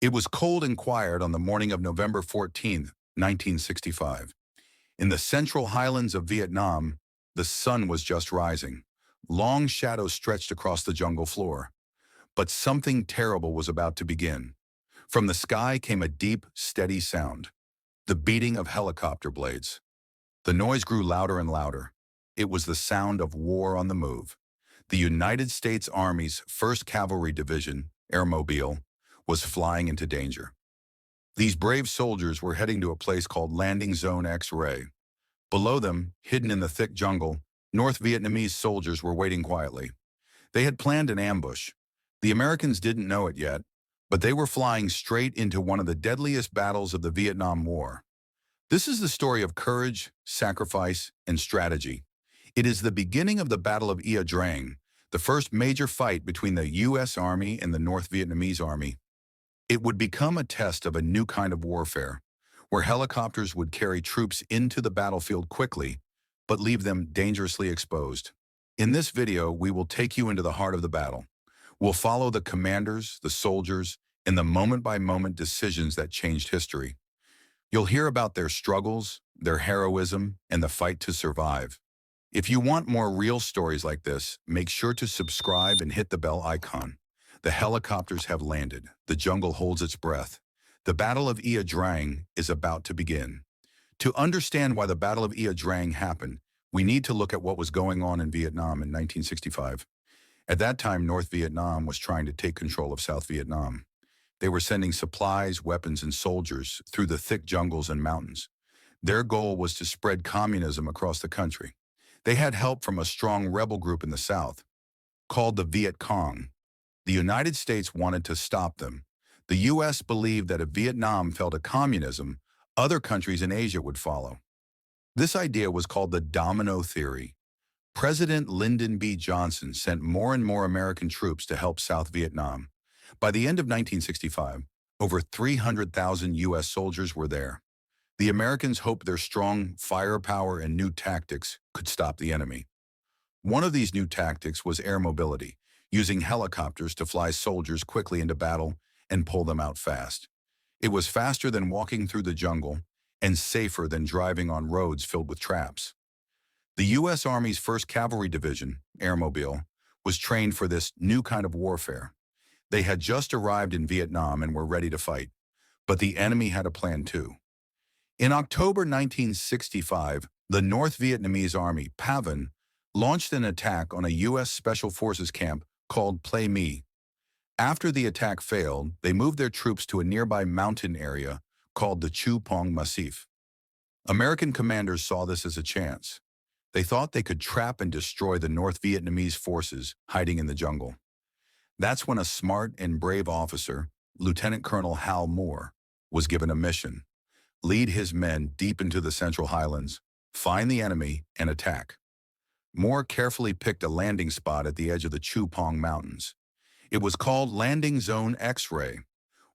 It was cold and quiet on the morning of November 14th, 1965. In the central highlands of Vietnam, the sun was just rising. Long shadows stretched across the jungle floor. But something terrible was about to begin. From the sky came a deep, steady sound, the beating of helicopter blades. The noise grew louder and louder. It was the sound of war on the move. The United States Army's 1st Cavalry Division, Airmobile, was flying into danger. These brave soldiers were heading to a place called Landing Zone X-Ray. Below them, hidden in the thick jungle, North Vietnamese soldiers were waiting quietly. They had planned an ambush. The Americans didn't know it yet, but they were flying straight into one of the deadliest battles of the Vietnam War. This is the story of courage, sacrifice, and strategy. It is the beginning of the Battle of Ia Drang, the first major fight between the U.S. Army and the North Vietnamese Army. It would become a test of a new kind of warfare, where helicopters would carry troops into the battlefield quickly, but leave them dangerously exposed. In this video, we will take you into the heart of the battle. We'll follow the commanders, the soldiers, and the moment-by-moment decisions that changed history. You'll hear about their struggles, their heroism, and the fight to survive. If you want more real stories like this, make sure to subscribe and hit the bell icon. The helicopters have landed. The jungle holds its breath. The Battle of Ia Drang is about to begin. To understand why the Battle of Ia Drang happened, we need to look at what was going on in Vietnam in 1965. At that time, North Vietnam was trying to take control of South Vietnam. They were sending supplies, weapons, and soldiers through the thick jungles and mountains. Their goal was to spread communism across the country. They had help from a strong rebel group in the South, called the Viet Cong. The United States wanted to stop them. The U.S. believed that if Vietnam fell to communism, other countries in Asia would follow. This idea was called the domino theory. President Lyndon B. Johnson sent more and more American troops to help South Vietnam. By the end of 1965, over 300,000 U.S. soldiers were there. The Americans hoped their strong firepower and new tactics could stop the enemy. One of these new tactics was air mobility, using helicopters to fly soldiers quickly into battle and pull them out fast. It was faster than walking through the jungle and safer than driving on roads filled with traps. The U.S. Army's 1st Cavalry Division, Airmobile, was trained for this new kind of warfare. They had just arrived in Vietnam and were ready to fight, but the enemy had a plan too. In October 1965, the North Vietnamese Army, PAVN, launched an attack on a U.S. Special Forces camp called Play Me. After the attack failed, they moved their troops to a nearby mountain area called the Pong Massif. American commanders saw this as a chance. They thought they could trap and destroy the North Vietnamese forces hiding in the jungle. That's when a smart and brave officer, Lieutenant Colonel Hal Moore, was given a mission: lead his men deep into the Central Highlands, find the enemy, and attack. Moore carefully picked a landing spot at the edge of the Pong Mountains. It was called Landing Zone X-Ray.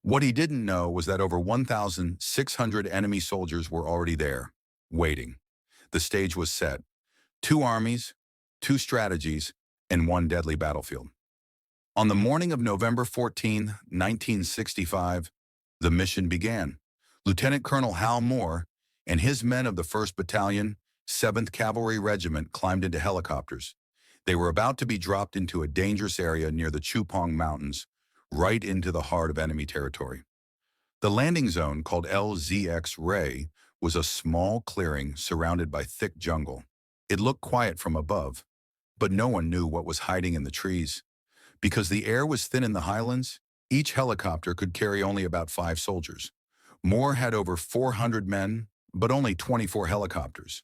What he didn't know was that over 1,600 enemy soldiers were already there, waiting. The stage was set. 2 armies, 2 strategies, and 1 deadly battlefield. On the morning of November 14, 1965, the mission began. Lieutenant Colonel Hal Moore and his men of the 1st Battalion, 7th Cavalry Regiment climbed into helicopters. They were about to be dropped into a dangerous area near the Pong Mountains, right into the heart of enemy territory. The landing zone, called LZX-Ray, was a small clearing surrounded by thick jungle. It looked quiet from above, but no one knew what was hiding in the trees. Because the air was thin in the highlands, each helicopter could carry only about 5 soldiers. Moore had over 400 men, but only 24 helicopters.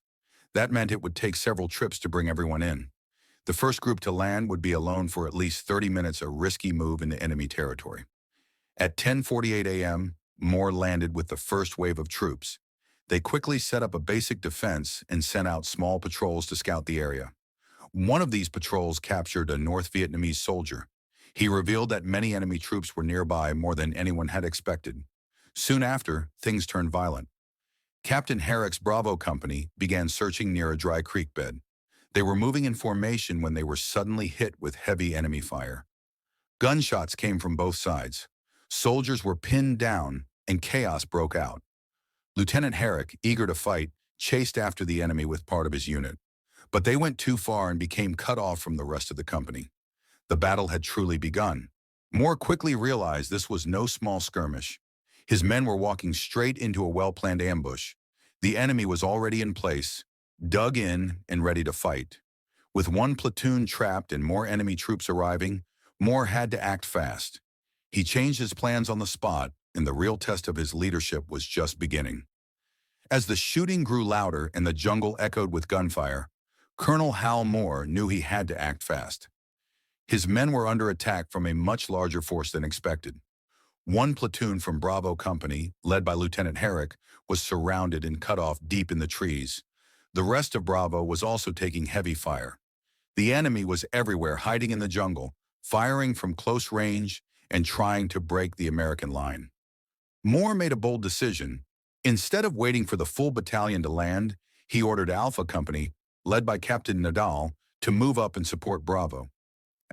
That meant it would take several trips to bring everyone in. The first group to land would be alone for at least 30 minutes, a risky move into enemy territory. At 10:48 a.m., Moore landed with the first wave of troops. They quickly set up a basic defense and sent out small patrols to scout the area. One of these patrols captured a North Vietnamese soldier. He revealed that many enemy troops were nearby, more than anyone had expected. Soon after, things turned violent. Captain Herrick's Bravo Company began searching near a dry creek bed. They were moving in formation when they were suddenly hit with heavy enemy fire. Gunshots came from both sides. Soldiers were pinned down, and chaos broke out. Lieutenant Herrick, eager to fight, chased after the enemy with part of his unit. But they went too far and became cut off from the rest of the company. The battle had truly begun. Moore quickly realized this was no small skirmish. His men were walking straight into a well-planned ambush. The enemy was already in place, dug in and ready to fight. With one platoon trapped and more enemy troops arriving, Moore had to act fast. He changed his plans on the spot, and the real test of his leadership was just beginning. As the shooting grew louder and the jungle echoed with gunfire, Colonel Hal Moore knew he had to act fast. His men were under attack from a much larger force than expected. One platoon from Bravo Company, led by Lieutenant Herrick, was surrounded and cut off deep in the trees. The rest of Bravo was also taking heavy fire. The enemy was everywhere, hiding in the jungle, firing from close range and trying to break the American line. Moore made a bold decision. Instead of waiting for the full battalion to land, he ordered Alpha Company, led by Captain Nadal, to move up and support Bravo.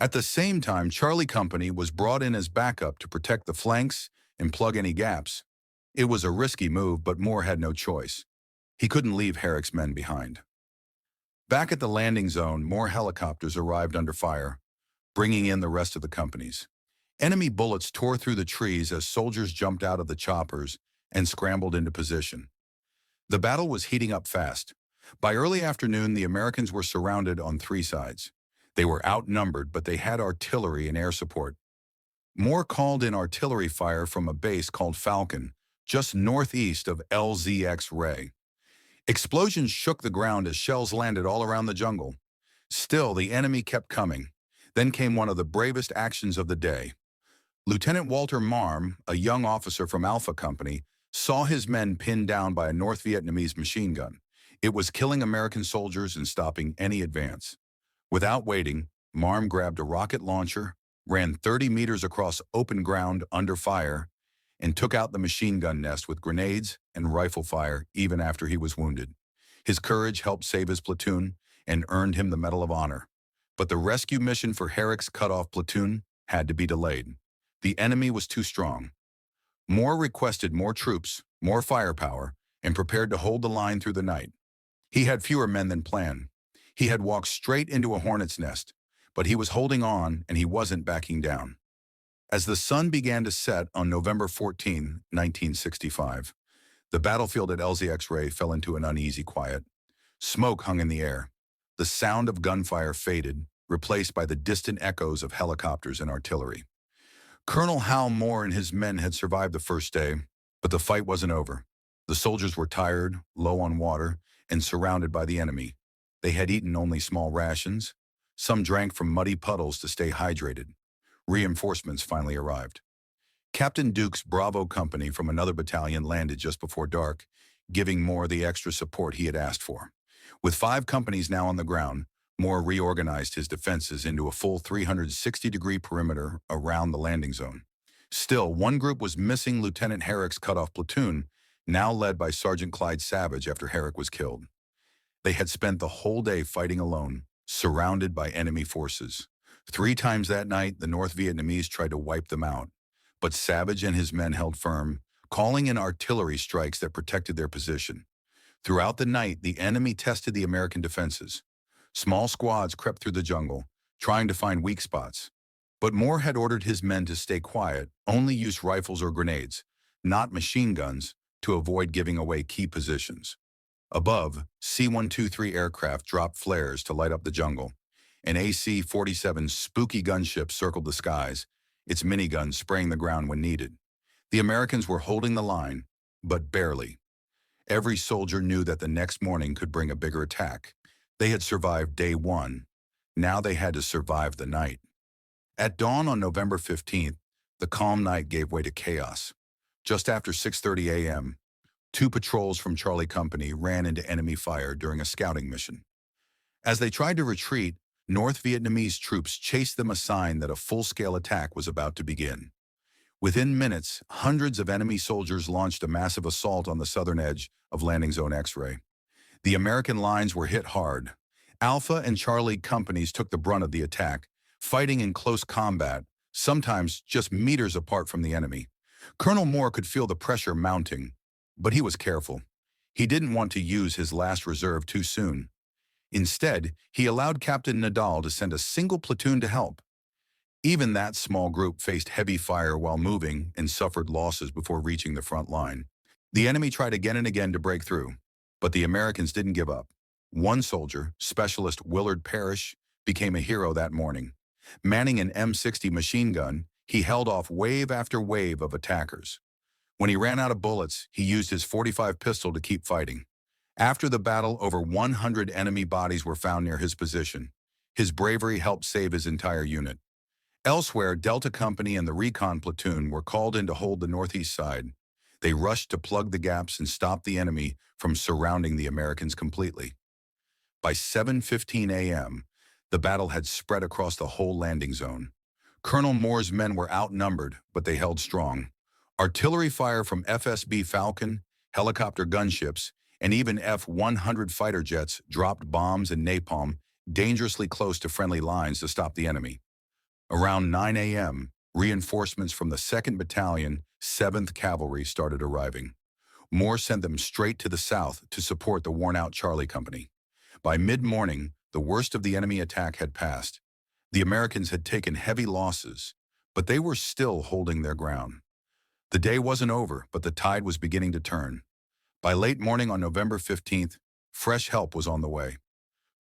At the same time, Charlie Company was brought in as backup to protect the flanks and plug any gaps. It was a risky move, but Moore had no choice. He couldn't leave Herrick's men behind. Back at the landing zone, more helicopters arrived under fire, bringing in the rest of the companies. Enemy bullets tore through the trees as soldiers jumped out of the choppers and scrambled into position. The battle was heating up fast. By early afternoon, the Americans were surrounded on three sides. They were outnumbered, but they had artillery and air support. Moore called in artillery fire from a base called Falcon, just northeast of LZX-Ray. Explosions shook the ground as shells landed all around the jungle. Still, the enemy kept coming. Then came one of the bravest actions of the day. Lieutenant Walter Marm, a young officer from Alpha Company, saw his men pinned down by a North Vietnamese machine gun. It was killing American soldiers and stopping any advance. Without waiting, Marm grabbed a rocket launcher, ran 30 meters across open ground under fire, and took out the machine gun nest with grenades and rifle fire even after he was wounded. His courage helped save his platoon and earned him the Medal of Honor. But the rescue mission for Herrick's cut-off platoon had to be delayed. The enemy was too strong. Moore requested more troops, more firepower, and prepared to hold the line through the night. He had fewer men than planned. He had walked straight into a hornet's nest, but he was holding on and he wasn't backing down. As the sun began to set on November 14, 1965, the battlefield at LZX-Ray fell into an uneasy quiet. Smoke hung in the air. The sound of gunfire faded, replaced by the distant echoes of helicopters and artillery. Colonel Hal Moore and his men had survived the first day, but the fight wasn't over. The soldiers were tired, low on water, and surrounded by the enemy. They had eaten only small rations. Some drank from muddy puddles to stay hydrated. Reinforcements finally arrived. Captain Duke's Bravo Company from another battalion landed just before dark, giving Moore the extra support he had asked for. With 5 companies now on the ground, Moore reorganized his defenses into a full 360-degree perimeter around the landing zone. Still, one group was missing Lieutenant Herrick's cut-off platoon, now led by Sergeant Clyde Savage after Herrick was killed. They had spent the whole day fighting alone, surrounded by enemy forces. 3 times that night, the North Vietnamese tried to wipe them out, but Savage and his men held firm, calling in artillery strikes that protected their position. Throughout the night, the enemy tested the American defenses. Small squads crept through the jungle, trying to find weak spots. But Moore had ordered his men to stay quiet, only use rifles or grenades, not machine guns, to avoid giving away key positions. Above, C-123 aircraft dropped flares to light up the jungle. An AC-47 spooky gunship circled the skies, its miniguns spraying the ground when needed. The Americans were holding the line, but barely. Every soldier knew that the next morning could bring a bigger attack. They had survived day 1. Now they had to survive the night. At dawn on November 15th, the calm night gave way to chaos. Just after 6:30 a.m., 2 patrols from Charlie Company ran into enemy fire during a scouting mission. As they tried to retreat, North Vietnamese troops chased them a sign that a full-scale attack was about to begin. Within minutes, hundreds of enemy soldiers launched a massive assault on the southern edge of Landing Zone X-Ray. The American lines were hit hard. Alpha and Charlie companies took the brunt of the attack, fighting in close combat, sometimes just meters apart from the enemy. Colonel Moore could feel the pressure mounting, but he was careful. He didn't want to use his last reserve too soon. Instead, he allowed Captain Nadal to send a single platoon to help. Even that small group faced heavy fire while moving and suffered losses before reaching the front line. The enemy tried again and again to break through, but the Americans didn't give up. One soldier, Specialist Willard Parrish, became a hero that morning. Manning an M60 machine gun, he held off wave after wave of attackers. When he ran out of bullets, he used his .45 pistol to keep fighting. After the battle, over 100 enemy bodies were found near his position. His bravery helped save his entire unit. Elsewhere, Delta Company and the Recon Platoon were called in to hold the northeast side. They rushed to plug the gaps and stop the enemy from surrounding the Americans completely. By 7:15 a.m., the battle had spread across the whole landing zone. Colonel Moore's men were outnumbered, but they held strong. Artillery fire from FSB Falcon, helicopter gunships, and even F-100 fighter jets dropped bombs and napalm dangerously close to friendly lines to stop the enemy. Around 9 a.m., reinforcements from the 2nd Battalion, 7th Cavalry started arriving. Moore sent them straight to the south to support the worn-out Charlie Company. By mid-morning, the worst of the enemy attack had passed. The Americans had taken heavy losses, but they were still holding their ground. The day wasn't over, but the tide was beginning to turn. By late morning on November 15th, fresh help was on the way.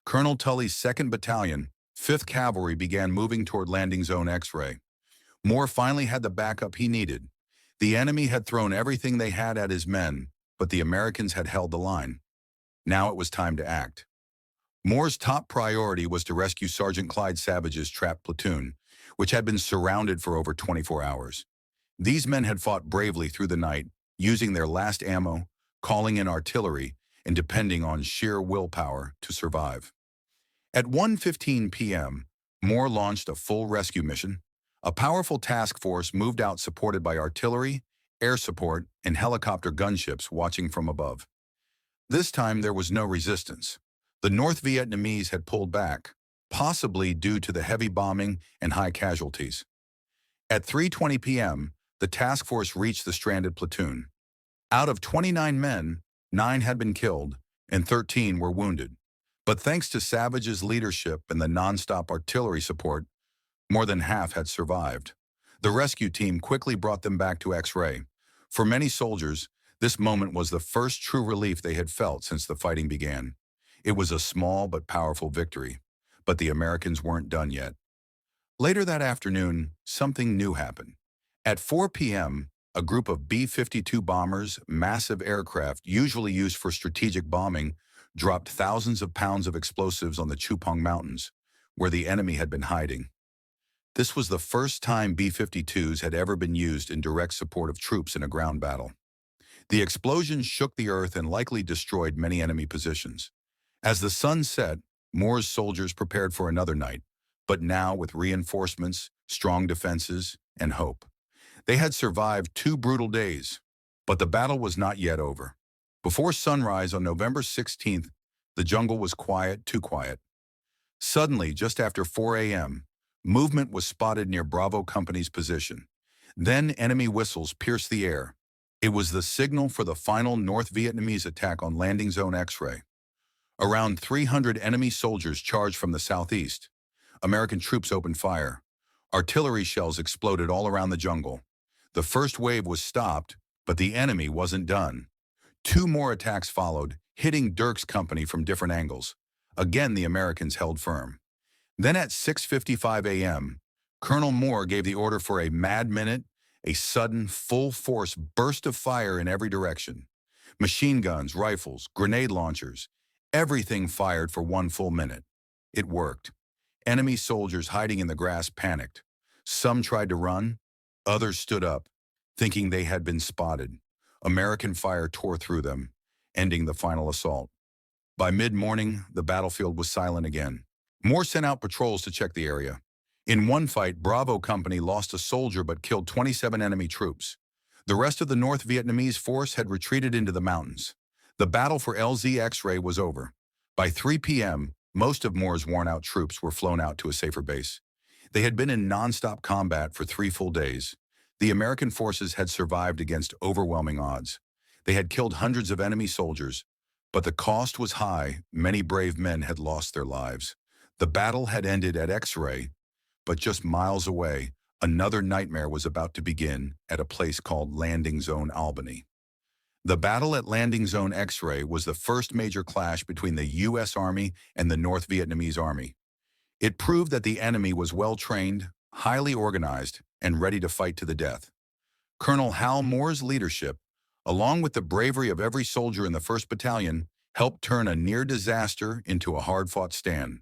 Colonel Tully's 2nd Battalion, 5th Cavalry began moving toward landing zone X-ray. Moore finally had the backup he needed. The enemy had thrown everything they had at his men, but the Americans had held the line. Now it was time to act. Moore's top priority was to rescue Sergeant Clyde Savage's trapped platoon, which had been surrounded for over 24 hours. These men had fought bravely through the night, using their last ammo, calling in artillery, and depending on sheer willpower to survive. At 1:15 p.m., Moore launched a full rescue mission. A powerful task force moved out supported by artillery, air support, and helicopter gunships watching from above. This time there was no resistance. The North Vietnamese had pulled back, possibly due to the heavy bombing and high casualties. At 3:20 p.m., the task force reached the stranded platoon. Out of 29 men, 9 had been killed and 13 were wounded. But thanks to Savage's leadership and the nonstop artillery support, more than half had survived. The rescue team quickly brought them back to X-ray. For many soldiers, this moment was the first true relief they had felt since the fighting began. It was a small but powerful victory, but the Americans weren't done yet. Later that afternoon, something new happened. At 4 p.m., a group of B-52 bombers, massive aircraft usually used for strategic bombing, dropped thousands of pounds of explosives on the Chupong Mountains, where the enemy had been hiding. This was the first time B-52s had ever been used in direct support of troops in a ground battle. The explosions shook the earth and likely destroyed many enemy positions. As the sun set, Moore's soldiers prepared for another night, but now with reinforcements, strong defenses, and hope. They had survived 2 brutal days, but the battle was not yet over. Before sunrise on November 16th, the jungle was quiet, too quiet. Suddenly, just after 4 a.m., movement was spotted near Bravo Company's position. Then enemy whistles pierced the air. It was the signal for the final North Vietnamese attack on landing zone X-ray. Around 300 enemy soldiers charged from the southeast. American troops opened fire. Artillery shells exploded all around the jungle. The first wave was stopped, but the enemy wasn't done. 2 more attacks followed, hitting Dirk's company from different angles. Again, the Americans held firm. Then at 6:55 a.m., Colonel Moore gave the order for a mad minute, a sudden, full-force burst of fire in every direction. Machine guns, rifles, grenade launchers, everything fired for 1 full minute. It worked. Enemy soldiers hiding in the grass panicked. Some tried to run, others stood up, thinking they had been spotted. American fire tore through them, ending the final assault. By mid-morning, the battlefield was silent again. Moore sent out patrols to check the area. In one fight, Bravo Company lost a soldier but killed 27 enemy troops. The rest of the North Vietnamese force had retreated into the mountains. The battle for LZ X-ray was over. By 3 p.m., most of Moore's worn-out troops were flown out to a safer base. They had been in nonstop combat for 3 full days. The American forces had survived against overwhelming odds. They had killed hundreds of enemy soldiers, but the cost was high. Many brave men had lost their lives. The battle had ended at X-Ray, but just miles away, another nightmare was about to begin at a place called Landing Zone Albany. The battle at Landing Zone X-Ray was the first major clash between the U.S. Army and the North Vietnamese Army. It proved that the enemy was well-trained, highly organized, and ready to fight to the death. Colonel Hal Moore's leadership, along with the bravery of every soldier in the 1st Battalion, helped turn a near disaster into a hard-fought stand.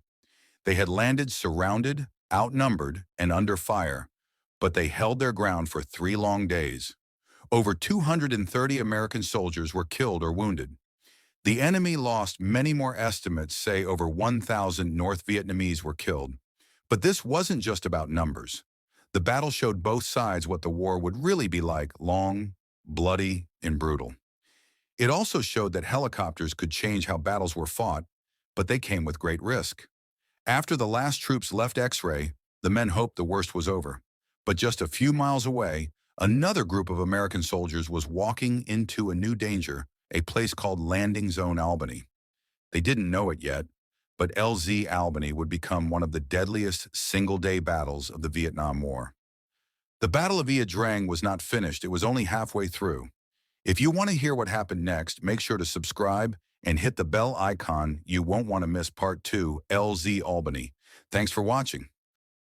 They had landed surrounded, outnumbered, and under fire, but they held their ground for 3 long days. Over 230 American soldiers were killed or wounded. The enemy lost. Many more estimates say over 1,000 North Vietnamese were killed. But this wasn't just about numbers. The battle showed both sides what the war would really be like: long, bloody, and brutal. It also showed that helicopters could change how battles were fought, but they came with great risk. After the last troops left X-Ray, the men hoped the worst was over. But just a few miles away, another group of American soldiers was walking into a new danger, a place called Landing Zone Albany. They didn't know it yet, but LZ Albany would become one of the deadliest single-day battles of the Vietnam War. The Battle of Ia Drang was not finished. It was only halfway through. If you want to hear what happened next, make sure to subscribe and hit the bell icon. You won't want to miss Part 2, LZ Albany. Thanks for watching.